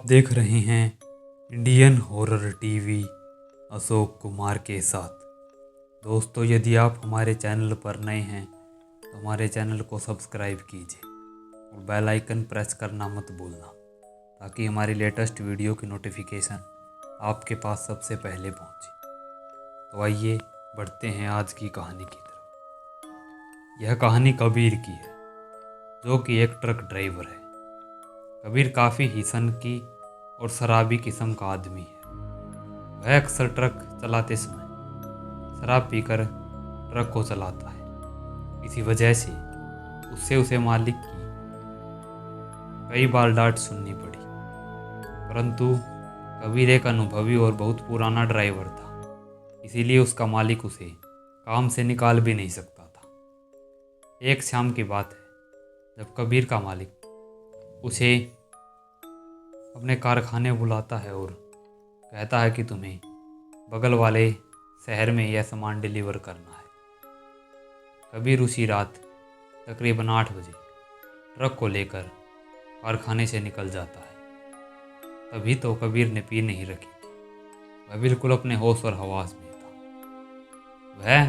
आप देख रहे हैं Indian horror TV Ashok Kumar के साथ। दोस्तों, यदि आप हमारे चैनल पर नए हैं तो हमारे चैनल को सब्सक्राइब कीजिए और बेल आइकन प्रेस करना मत भूलना, ताकि हमारी लेटेस्ट वीडियो की नोटिफिकेशन आपके पास सबसे पहले पहुंचे। तो आइए बढ़ते हैं आज की कहानी की तरफ। यह कहानी कबीर की है, जो कि एक ट्रक ड्राइवर है। कबीर काफ़ी ही सनकी और शराबी किस्म का आदमी है। वह अक्सर ट्रक चलाते समय शराब पीकर ट्रक को चलाता है। इसी वजह से उसे मालिक की कई बार डांट सुननी पड़ी। परंतु कबीर एक अनुभवी और बहुत पुराना ड्राइवर था, इसीलिए उसका मालिक उसे काम से निकाल भी नहीं सकता था। एक शाम की बात है, जब कबीर का मालिक उसे अपने कारखाने बुलाता है और कहता है कि तुम्हें बगल वाले शहर में यह सामान डिलीवर करना है। कबीर उसी रात तकरीबन 8 बजे ट्रक को लेकर कारखाने से निकल जाता है। तभी तो कबीर ने पी नहीं रखी थी। वह बिल्कुल अपने होश और हवास में था। वह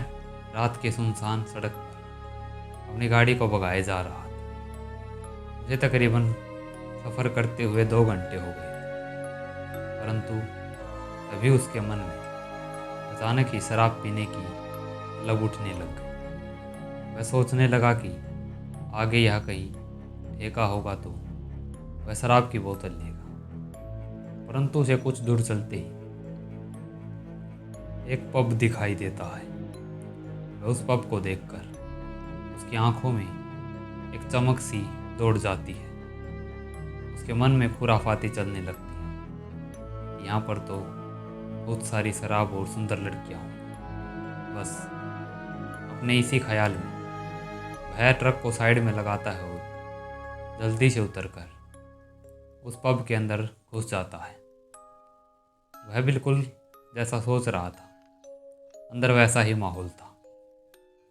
रात के सुनसान सड़क पर अपनी गाड़ी को भगाए जा रहा था। उसे तकरीबन सफ़र करते हुए 2 घंटे हो गए थे। परंतु तभी उसके मन में अचानक ही शराब पीने की तलब उठने लग गई। वह सोचने लगा कि आगे यह कहीं ठेका होगा तो वह शराब की बोतल लेगा। परंतु उसे कुछ दूर चलते ही एक पब दिखाई देता है। वह उस पब को देखकर उसकी आंखों में एक चमक सी दौड़ जाती है। उसके मन में खुराफाती चलने लगती है। यहाँ पर तो बहुत सारी शराब और सुंदर लड़कियाँ हों। बस अपने इसी ख्याल में वह ट्रक को साइड में लगाता है और जल्दी से उतरकर उस पब के अंदर घुस जाता है। वह बिल्कुल जैसा सोच रहा था, अंदर वैसा ही माहौल था।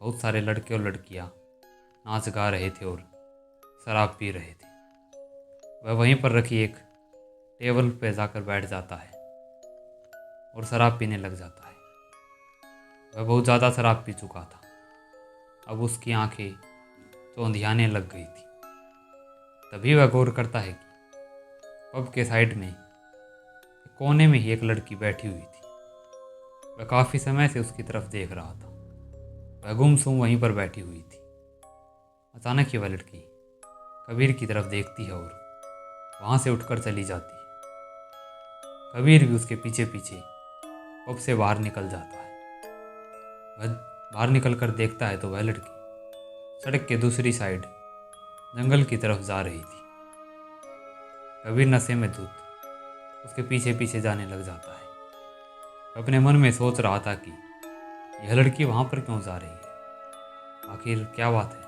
बहुत सारे लड़के और लड़कियाँ नाच गा रहे थे और शराब पी रहे थे। वह वहीं पर रखी एक टेबल पे जाकर बैठ जाता है और शराब पीने लग जाता है। वह बहुत ज़्यादा शराब पी चुका था। अब उसकी आंखें चौंधियाने लग गई थी। तभी वह गौर करता है कि पब के साइड में कोने में ही एक लड़की बैठी हुई थी। वह काफ़ी समय से उसकी तरफ देख रहा था। वह गुमसुम वहीं पर बैठी हुई थी। अचानक ही वह लड़की कबीर की तरफ देखती है और वहाँ से उठकर चली जाती है। कबीर भी उसके पीछे पीछे पब से बाहर निकल जाता है। वह बाहर निकलकर देखता है तो वह लड़की सड़क के दूसरी साइड जंगल की तरफ जा रही थी। कबीर नशे में धुत उसके पीछे पीछे जाने लग जाता है। वह अपने मन में सोच रहा था कि यह लड़की वहाँ पर क्यों जा रही है। आखिर क्या बात है,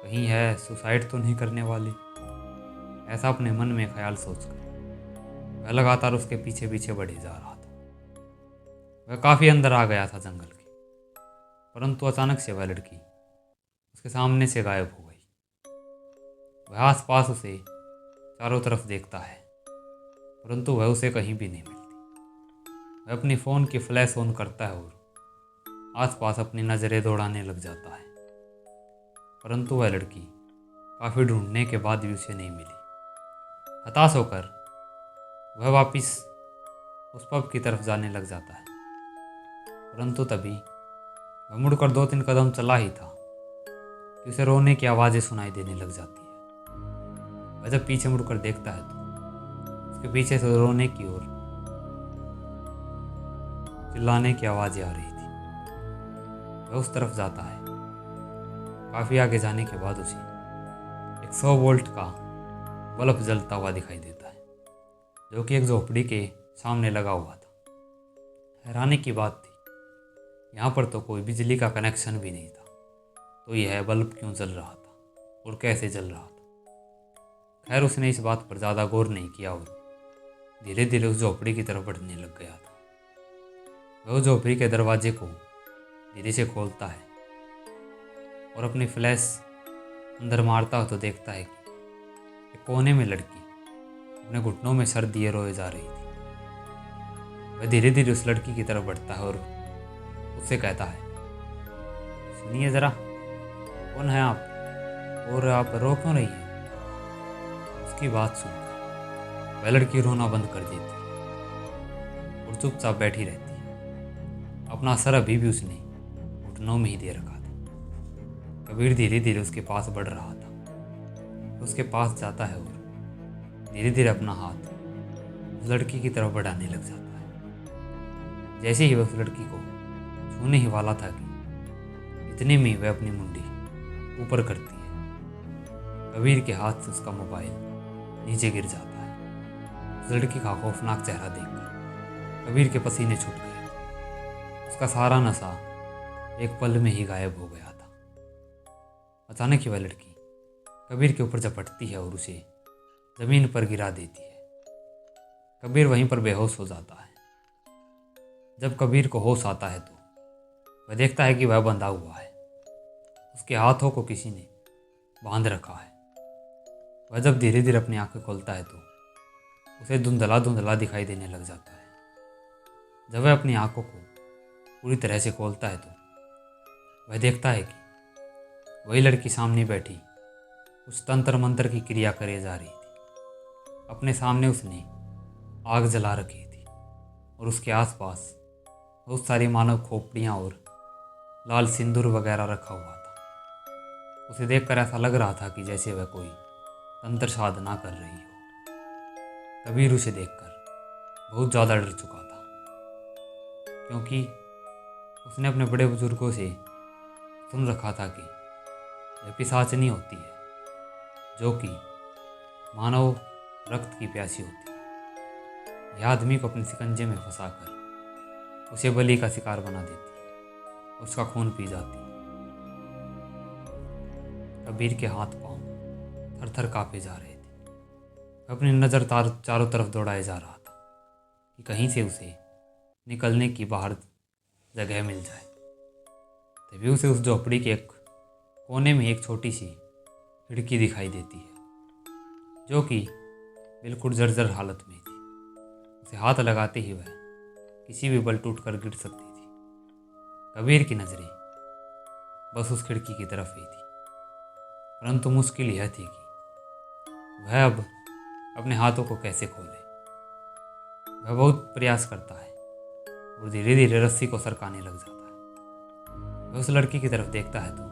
कहीं है सुसाइड तो नहीं करने वाली। ऐसा अपने मन में ख्याल सोचकर वह लगातार उसके पीछे पीछे बढ़े जा रहा था। वह काफ़ी अंदर आ गया था जंगल के। परंतु अचानक से वह लड़की उसके सामने से गायब हो गई। वह आसपास उसे चारों तरफ देखता है, परंतु वह उसे कहीं भी नहीं मिलती। वह अपनी फ़ोन की फ्लैश ऑन करता है और आसपास अपनी नज़रें दौड़ाने लग जाता है। परंतु वह लड़की काफ़ी ढूंढने के बाद भी उसे नहीं मिली। हताश होकर वह वापस उस पब की तरफ जाने लग जाता है। परंतु तभी वह मुड़कर 2-3 कदम चला ही था कि उसे रोने की आवाज़ें सुनाई देने लग जाती है। वह जब पीछे मुड़कर देखता है तो उसके पीछे से रोने की और चिल्लाने की आवाज़ें आ रही थी। वह उस तरफ जाता है। काफ़ी आगे जाने के बाद उसे एक 100 वोल्ट का बल्ब जलता हुआ दिखाई देता है, जो कि एक झोपड़ी के सामने लगा हुआ था। हैरानी की बात थी, यहाँ पर तो कोई बिजली का कनेक्शन भी नहीं था, तो यह बल्ब क्यों जल रहा था और कैसे जल रहा था। खैर, उसने इस बात पर ज़्यादा गौर नहीं किया और धीरे धीरे उस झोपड़ी की तरफ बढ़ने लग गया था। वह उस झोपड़ी के दरवाजे को धीरे से खोलता है और अपनी फ्लैश अंदर मारता हो तो देखता है कि एक कोने में लड़की अपने घुटनों में सर दिए रोए जा रही थी। वह धीरे धीरे उस लड़की की तरफ बढ़ता है और उससे कहता है, सुनिए ज़रा, कौन है आप और आप रो क्यों रही हैं? उसकी बात सुनकर वह लड़की रोना बंद कर देती है और चुपचाप बैठी रहती है। अपना सर अभी भी उसने घुटनों में ही दे रखा था। कबीर धीरे धीरे उसके पास बढ़ रहा था। उसके पास जाता है और धीरे धीरे अपना हाथ उस लड़की की तरफ बढ़ाने लग जाता है। जैसे ही वह उस लड़की को छूने ही वाला था कि इतने में वह अपनी मुंडी ऊपर करती है। कबीर के हाथ से उसका मोबाइल नीचे गिर जाता है। उस लड़की का खौफनाक चेहरा देखकर कबीर के पसीने छूट गए। उसका सारा नशा एक पल में ही गायब हो गया था। अचानक ही वह लड़की कबीर के ऊपर झपटती है और उसे जमीन पर गिरा देती है। कबीर वहीं पर बेहोश हो जाता है। जब कबीर को होश आता है तो वह देखता है कि वह बंधा हुआ है। उसके हाथों को किसी ने बांध रखा है। वह जब धीरे धीरे अपनी आंखें खोलता है तो उसे धुंधला धुंधला दिखाई देने लग जाता है। जब वह अपनी आंखों को पूरी तरह से खोलता है तो वह देखता है कि वही लड़की सामने बैठी उस तंत्र मंत्र की क्रिया करे जा रही थी। अपने सामने उसने आग जला रखी थी और उसके आसपास बहुत सारी मानव खोपड़ियाँ और लाल सिंदूर वगैरह रखा हुआ था। उसे देखकर ऐसा लग रहा था कि जैसे वह कोई तंत्र साधना कर रही हो। कबीर उसे देखकर बहुत ज़्यादा डर चुका था, क्योंकि उसने अपने बड़े बुजुर्गों से सुन रखा था कि यह पिशाचनी होती है जो कि मानव रक्त की प्यासी होती है। यह आदमी को अपने शिकंजे में फंसाकर उसे बलि का शिकार बना देती है, उसका खून पी जाती है। कबीर के हाथ पांव थर थर कांपे जा रहे थे। अपनी नज़र चारों तरफ दौड़ाए जा रहा था कि कहीं से उसे निकलने की बाहर जगह मिल जाए। तभी उसे उस झोपड़ी के एक कोने में एक छोटी सी खिड़की दिखाई देती है जो कि बिल्कुल जर्जर हालत में थी। उसे हाथ लगाते ही वह किसी भी बल टूट कर गिर सकती थी। कबीर की नज़रें बस उस खिड़की की तरफ ही थी, परंतु मुश्किल यह थी कि वह अब अपने हाथों को कैसे खोले। वह बहुत प्रयास करता है और धीरे धीरे रस्सी को सरकाने लग जाता है। वह उस लड़की की तरफ देखता है तो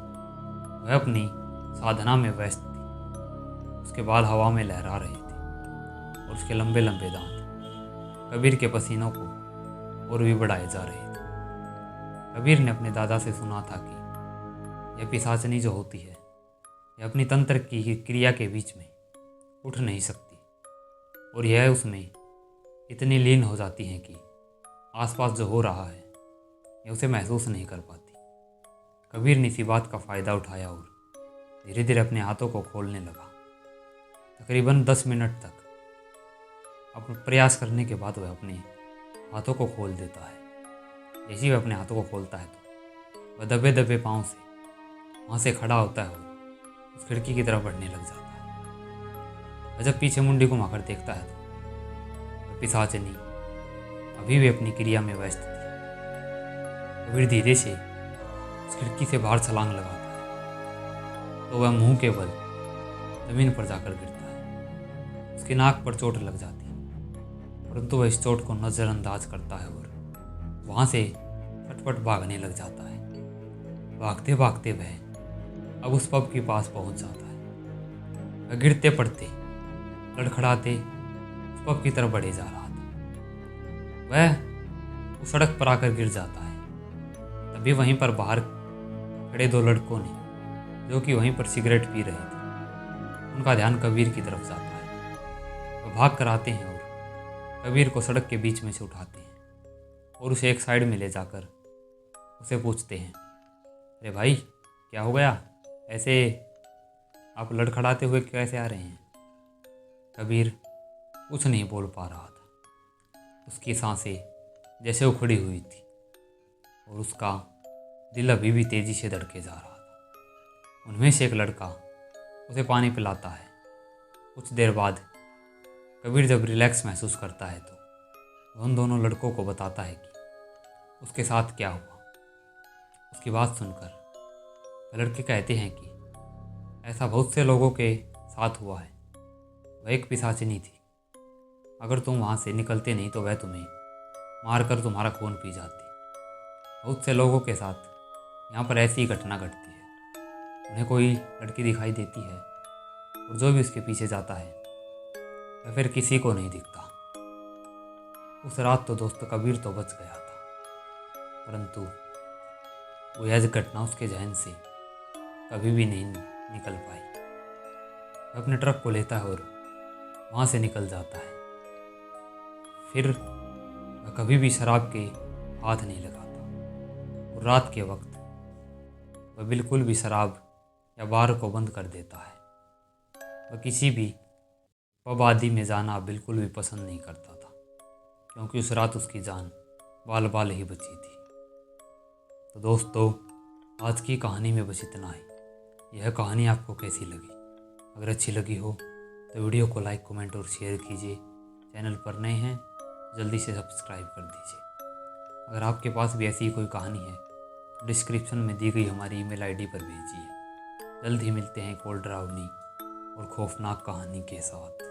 वह अपनी साधना में व्यस्त थी। उसके बाल हवा में लहरा रहे थे और उसके लंबे लंबे दांत कबीर के पसीनों को और भी बढ़ाए जा रहे थे। कबीर ने अपने दादा से सुना था कि यह पिशाचनी जो होती है यह अपनी तंत्र की क्रिया के बीच में उठ नहीं सकती और यह उसमें इतनी लीन हो जाती है कि आसपास जो हो रहा है यह उसे महसूस नहीं कर पाती। कबीर ने इसी बात का फ़ायदा उठाया और धीरे धीरे अपने हाथों को खोलने लगा। तकरीबन 10 मिनट तक अपने प्रयास करने के बाद वह अपने हाथों को खोल देता है। जैसे ही वह अपने हाथों को खोलता है तो वह दबे दबे पाँव से वहाँ से खड़ा होता है और उस खिड़की की तरफ बढ़ने लग जाता है। वह जब पीछे मुंडी घुमाकर देखता है तो वह पिशाचनी अभी भी अपनी क्रिया में व्यस्त थी। कबीर धीरे से उस खिड़की से बाहर छलांग लगाता है तो वह मुंह के बल जमीन पर जाकर गिरता है। उसकी नाक पर चोट लग जाती है, परंतु वह इस चोट को नज़रअंदाज करता है और वहाँ से फटफट भागने लग जाता है। भागते भागते वह अब उस पब के पास पहुँच जाता है। वह गिरते पड़ते लड़खड़ाते उस पब की तरफ बढ़े जा रहा था। वह उस सड़क पर आकर गिर जाता है। तभी वहीं पर बाहर खड़े 2 लड़कों ने, जो कि वहीं पर सिगरेट पी रहे थे, उनका ध्यान कबीर की तरफ जाता है। वह भाग कर आते हैं और कबीर को सड़क के बीच में से उठाते हैं और उसे एक साइड में ले जाकर उसे पूछते हैं, अरे भाई क्या हो गया, ऐसे आप लड़खड़ाते हुए कैसे आ रहे हैं? कबीर कुछ नहीं बोल पा रहा था। उसकी सांसें जैसे उखड़ी हुई थी और उसका दिल अभी भी तेज़ी से धड़के जा रहा था। उनमें से एक लड़का उसे पानी पिलाता है। कुछ देर बाद कबीर जब रिलैक्स महसूस करता है तो वह उन दोनों लड़कों को बताता है कि उसके साथ क्या हुआ। उसकी बात सुनकर वह लड़के कहते हैं कि ऐसा बहुत से लोगों के साथ हुआ है। वह एक पिशाचिनी थी। अगर तुम वहाँ से निकलते नहीं तो वह तुम्हें मार कर तुम्हारा खून पी जाती। बहुत से लोगों के साथ यहाँ पर ऐसी ही घटना घटती है। उन्हें कोई लड़की दिखाई देती है और जो भी उसके पीछे जाता है वह फिर किसी को नहीं दिखता। उस रात तो दोस्त कबीर तो बच गया था, परंतु वो यह घटना उसके जहन से कभी भी नहीं निकल पाई। वह अपने ट्रक को लेता है और वहाँ से निकल जाता है। फिर वह कभी भी शराब के हाथ नहीं लगाता और रात के वक्त वह बिल्कुल भी शराब या बार को बंद कर देता है। वह किसी भी पब आदि में जाना बिल्कुल भी पसंद नहीं करता था, क्योंकि उस रात उसकी जान बाल बाल ही बची थी। तो दोस्तों, आज की कहानी में बस इतना ही। यह कहानी आपको कैसी लगी? अगर अच्छी लगी हो तो वीडियो को लाइक, कमेंट और शेयर कीजिए। चैनल पर नए हैं जल्दी से सब्सक्राइब कर दीजिए। अगर आपके पास भी ऐसी कोई कहानी है तो डिस्क्रिप्शन में दी गई हमारी ईमेल आईडी पर भेजिए। जल्द ही मिलते हैं एक और डरावनी और खौफनाक कहानी के साथ।